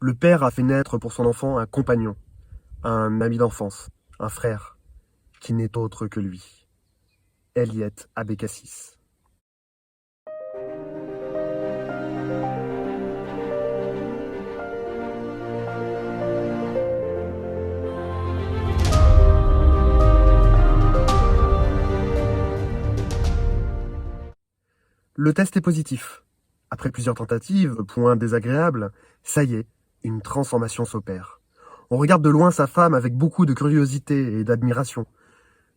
Le père a fait naître pour son enfant un compagnon, un ami d'enfance, un frère, qui n'est autre que lui, Eliette Abécassis. Le test est positif. Après plusieurs tentatives, point désagréable, ça y est, une transformation s'opère. On regarde de loin sa femme avec beaucoup de curiosité et d'admiration.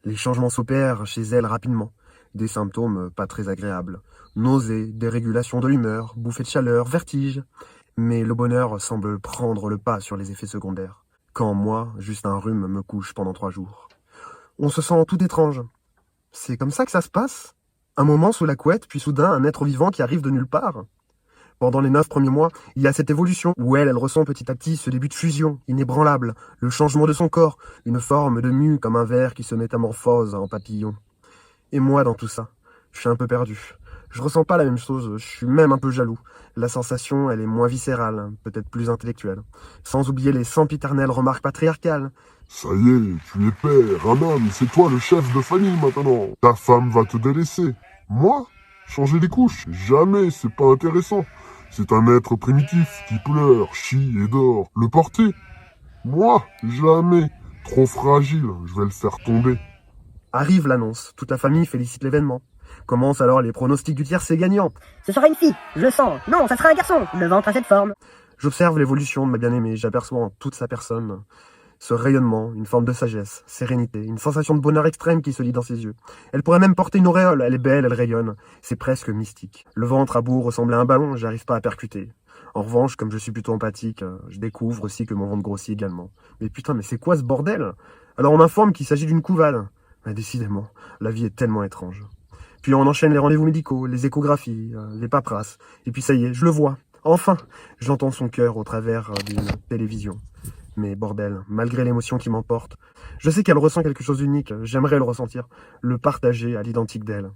Les changements s'opèrent chez elle rapidement. Des symptômes pas très agréables. Nausées, dérégulation de l'humeur, bouffées de chaleur, vertige. Mais le bonheur semble prendre le pas sur les effets secondaires. Quand moi, juste un rhume me couche pendant 3 jours. On se sent tout étrange. C'est comme ça que ça se passe? Un moment sous la couette, puis soudain un être vivant qui arrive de nulle part. Pendant les 9 premiers mois, il y a cette évolution où elle ressent petit à petit ce début de fusion, inébranlable, le changement de son corps, une forme de mue comme un ver qui se métamorphose en papillon. Et moi dans tout ça, je suis un peu perdu. Je ressens pas la même chose, je suis même un peu jaloux. La sensation, elle est moins viscérale, peut-être plus intellectuelle. Sans oublier les sempiternelles remarques patriarcales. Ça y est, tu es père, un homme, c'est toi le chef de famille maintenant. Ta femme va te délaisser. Moi? Changer les couches? Jamais, c'est pas intéressant. C'est un être primitif qui pleure, chie et dort. Le porter? Moi? Jamais. Trop fragile, je vais le faire tomber. Arrive l'annonce, toute la famille félicite l'événement. Commencent alors les pronostics du tiercé gagnant. Ce sera une fille, je le sens. Non, ça sera un garçon. Le ventre a cette forme. J'observe l'évolution de ma bien-aimée, j'aperçois en toute sa personne ce rayonnement, une forme de sagesse, sérénité, une sensation de bonheur extrême qui se lit dans ses yeux. Elle pourrait même porter une auréole, elle est belle, elle rayonne, c'est presque mystique. Le ventre a beau ressembler à un ballon, j'arrive pas à percuter. En revanche, comme je suis plutôt empathique, je découvre aussi que mon ventre grossit également. Mais putain, mais c'est quoi ce bordel? Alors on m'informe qu'il s'agit d'une couvade. Mais décidément, la vie est tellement étrange. Puis on enchaîne les rendez-vous médicaux, les échographies, les paperasses. Et puis ça y est, je le vois. Enfin, j'entends son cœur au travers d'une télévision. Mais bordel, malgré l'émotion qui m'emporte, je sais qu'elle ressent quelque chose d'unique, j'aimerais le ressentir, le partager à l'identique d'elle.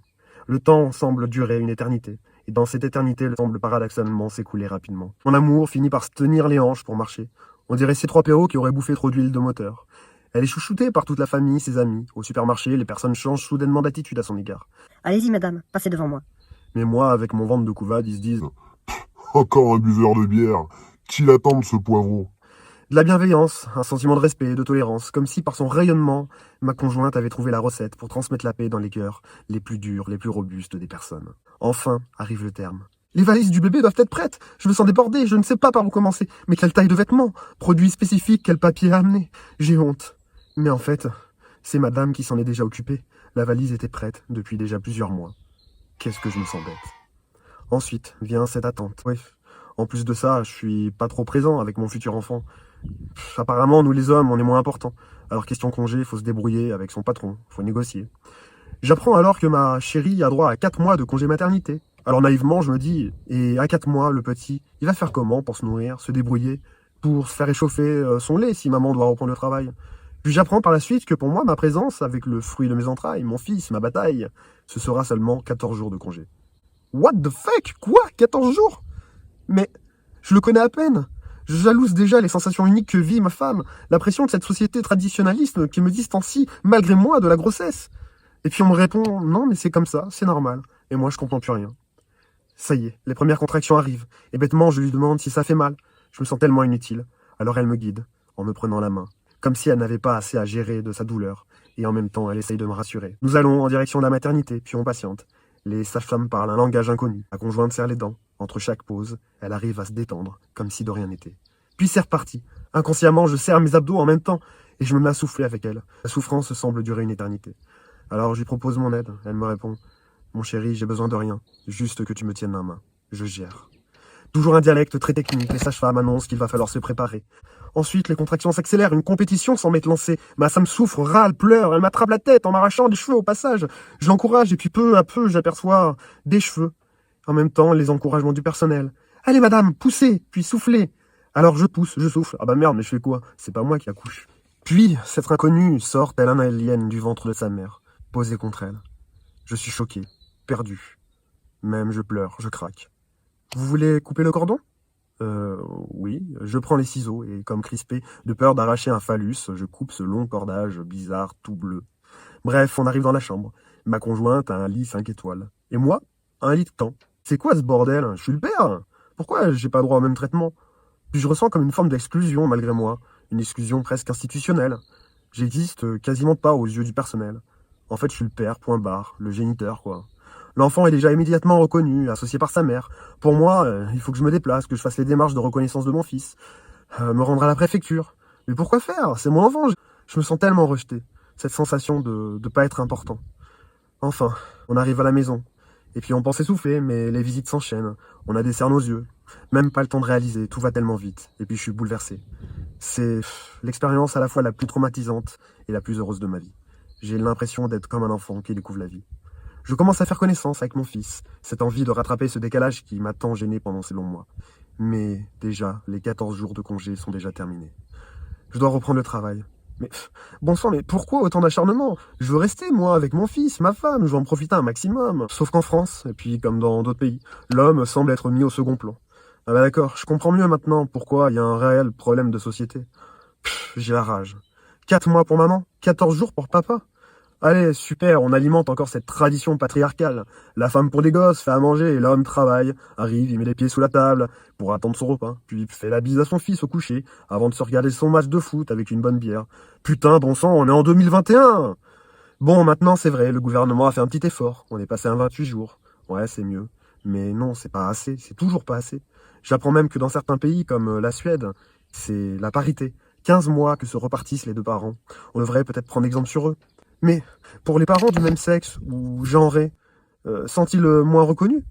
Le temps semble durer une éternité, et dans cette éternité, elle semble paradoxalement s'écouler rapidement. Mon amour finit par se tenir les hanches pour marcher. On dirait ces 3 PO qui auraient bouffé trop d'huile de moteur. Elle est chouchoutée par toute la famille, ses amis. Au supermarché, les personnes changent soudainement d'attitude à son égard. Allez-y, madame, passez devant moi. Mais moi, avec mon ventre de couvade, ils se disent Encore un buveur de bière. Qui l'attend ce poivreau? de la bienveillance, un sentiment de respect, de tolérance, comme si par son rayonnement, ma conjointe avait trouvé la recette pour transmettre la paix dans les cœurs les plus durs, les plus robustes des personnes. Enfin arrive le terme. Les valises du bébé doivent être prêtes. Je me sens débordé, je ne sais pas par où commencer. Mais quelle taille de vêtements? Produits spécifiques, quel papier amener? J'ai honte. Mais en fait, c'est madame qui s'en est déjà occupée. La valise était prête depuis déjà plusieurs mois. Qu'est-ce que je me sens bête. Ensuite vient cette attente. Bref, en plus de ça, je suis pas trop présent avec mon futur enfant. Apparemment, nous les hommes, on est moins importants. Alors question congé, faut se débrouiller avec son patron, faut négocier. J'apprends alors que ma chérie a droit à 4 mois de congé maternité. Alors naïvement, je me dis, et à 4 mois, le petit, il va faire comment pour se nourrir, se débrouiller, pour se faire échauffer son lait si maman doit reprendre le travail? Puis j'apprends par la suite que pour moi, ma présence avec le fruit de mes entrailles, mon fils, ma bataille, ce sera seulement 14 jours de congé. What the fuck? Quoi? 14 jours? Mais je le connais à peine. Je jalouse déjà les sensations uniques que vit ma femme, la pression de cette société traditionnaliste qui me distancie, malgré moi, de la grossesse. Et puis on me répond, non mais c'est comme ça, c'est normal. Et moi je comprends plus rien. Ça y est, les premières contractions arrivent, et bêtement je lui demande si ça fait mal. Je me sens tellement inutile. Alors elle me guide, en me prenant la main, comme si elle n'avait pas assez à gérer de sa douleur, et en même temps elle essaye de me rassurer. Nous allons en direction de la maternité, puis on patiente. Les sages-femmes parlent un langage inconnu. Ma conjointe serre les dents. Entre chaque pause, elle arrive à se détendre, comme si de rien n'était. Puis c'est reparti. Inconsciemment, je serre mes abdos en même temps, et je me mets à souffler avec elle. La souffrance semble durer une éternité. Alors je lui propose mon aide. Elle me répond, mon chéri, j'ai besoin de rien, juste que tu me tiennes la main. Je gère. Toujours un dialecte très technique, les sages-femmes annoncent qu'il va falloir se préparer. Ensuite, les contractions s'accélèrent, une compétition s'en met lancée. Ma femme souffre, râle, pleure, elle m'attrape la tête en m'arrachant des cheveux au passage. Je l'encourage et puis peu à peu, j'aperçois des cheveux. En même temps, les encouragements du personnel. Allez madame, poussez, puis soufflez. Alors je pousse, je souffle. Ah bah merde, mais je fais quoi? C'est pas moi qui accouche. Puis, cette inconnue sort tel un alien du ventre de sa mère, posée contre elle. Je suis choqué, perdu. Même je pleure, je craque. Vous voulez couper le cordon? Oui. Oui, je prends les ciseaux et, comme crispé, de peur d'arracher un phallus, je coupe ce long cordage bizarre, tout bleu. Bref, on arrive dans la chambre. Ma conjointe a un lit 5 étoiles. Et moi, un lit de camp. C'est quoi ce bordel? Je suis le père. Pourquoi j'ai pas droit au même traitement? Puis je ressens comme une forme d'exclusion malgré moi, une exclusion presque institutionnelle. J'existe quasiment pas aux yeux du personnel. En fait, je suis le père, point barre, le géniteur, quoi. L'enfant est déjà immédiatement reconnu, associé par sa mère. Pour moi, il faut que je me déplace, que je fasse les démarches de reconnaissance de mon fils, me rendre à la préfecture. Mais pourquoi faire? C'est mon enfant. Je me sens tellement rejeté. Cette sensation de pas être important. Enfin, on arrive à la maison. Et puis on pense essouffler, mais les visites s'enchaînent. On a des cernes aux yeux. Même pas le temps de réaliser, tout va tellement vite. Et puis je suis bouleversé. C'est l'expérience à la fois la plus traumatisante et la plus heureuse de ma vie. J'ai l'impression d'être comme un enfant qui découvre la vie. Je commence à faire connaissance avec mon fils, cette envie de rattraper ce décalage qui m'a tant gêné pendant ces longs mois. Mais déjà, les 14 jours de congé sont déjà terminés. Je dois reprendre le travail. Mais bon sang, mais pourquoi autant d'acharnement? Je veux rester, moi, avec mon fils, ma femme, je veux en profiter un maximum. Sauf qu'en France, et puis comme dans d'autres pays, l'homme semble être mis au second plan. Ah bah d'accord, je comprends mieux maintenant pourquoi il y a un réel problème de société. J'ai la rage. 4 mois pour maman, 14 jours pour papa. Allez, super, on alimente encore cette tradition patriarcale. La femme pour des gosses fait à manger et l'homme travaille, arrive, il met les pieds sous la table pour attendre son repas, puis fait la bise à son fils au coucher avant de se regarder son match de foot avec une bonne bière. Putain, bon sang, on est en 2021! Bon, maintenant c'est vrai, le gouvernement a fait un petit effort, on est passé à 28 jours. Ouais, c'est mieux. Mais non, c'est pas assez, c'est toujours pas assez. J'apprends même que dans certains pays comme la Suède, c'est la parité. 15 mois que se repartissent les deux parents. On devrait peut-être prendre exemple sur eux. Mais pour les parents du même sexe ou genrés, sont-ils moins reconnus?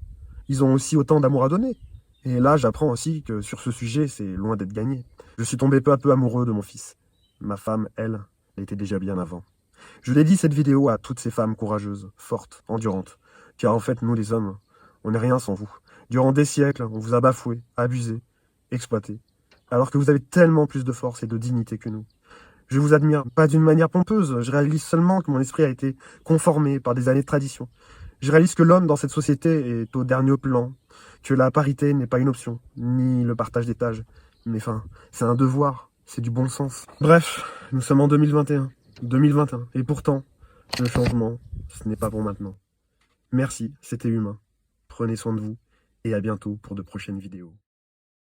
Ils ont aussi autant d'amour à donner. Et là, j'apprends aussi que sur ce sujet, c'est loin d'être gagné. Je suis tombé peu à peu amoureux de mon fils. Ma femme, elle, l'était déjà bien avant. Je dédie cette vidéo à toutes ces femmes courageuses, fortes, endurantes. Car en fait, nous les hommes, on n'est rien sans vous. Durant des siècles, on vous a bafoué, abusé, exploité. Alors que vous avez tellement plus de force et de dignité que nous. Je vous admire, pas d'une manière pompeuse, je réalise seulement que mon esprit a été conformé par des années de tradition. Je réalise que l'homme dans cette société est au dernier plan, que la parité n'est pas une option, ni le partage des tâches. Mais enfin, c'est un devoir, c'est du bon sens. Bref, nous sommes en 2021, et pourtant, le changement, ce n'est pas pour maintenant. Merci, c'était humain. Prenez soin de vous, et à bientôt pour de prochaines vidéos.